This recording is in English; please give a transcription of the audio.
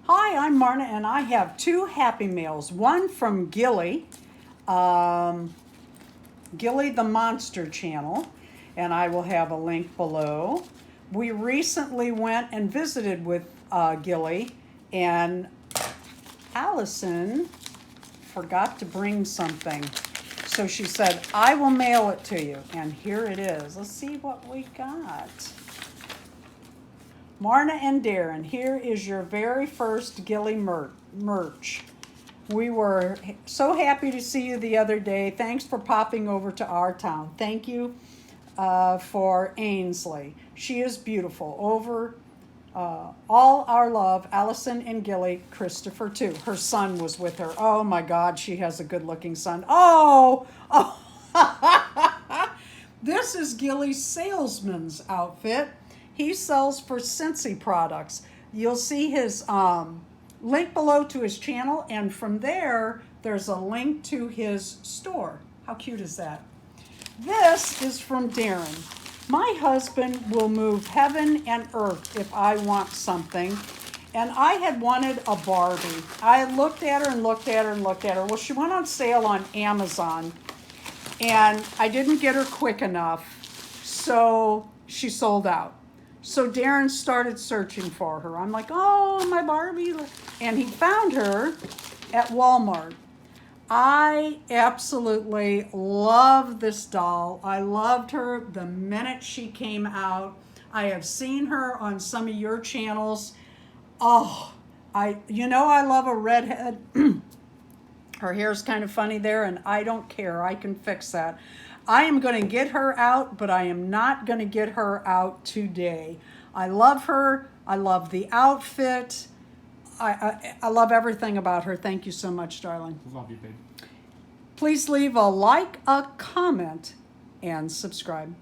Hi, I'm Marna, and I have two Happy Meals. One from um, Gilly the Monster channel, and I will have a link below. We recently went and visited with Gilly, and Allison forgot to bring something. So she said, I will mail it to you. And here it is. Let's see what we got. Marna and Deron, here is your very first Gilly merch. We were so happy to see you the other day. Thanks for popping over to our town. Thank you for Ainsley. She is beautiful. Over all our love, Allison and Gilly, Christopher too. Her son was with her. Oh my God, she has a good looking son. Oh. This is Gilly's salesman's outfit. He sells for Scentsy products. You'll see his link below to his channel, and from there, there's a link to his store. How cute is that? This is from Deron. My husband will move heaven and earth if I want something. And I had wanted a Barbie. I looked at her and looked at her and looked at her. Well, she went on sale on Amazon, and I didn't get her quick enough, so she sold out. So Deron started searching for her. I'm like, oh, my Barbie. And he found her at Walmart. I absolutely love this doll. I loved her the minute she came out. I have seen her on some of your channels. Oh, I love a redhead. Her hair's kind of funny there, and I don't care. I can fix that. I am going to get her out, but I am not going to get her out today. I love her. I love the outfit. I love everything about her. Thank you so much, darling. Love you, babe. Please leave a like, a comment, and subscribe.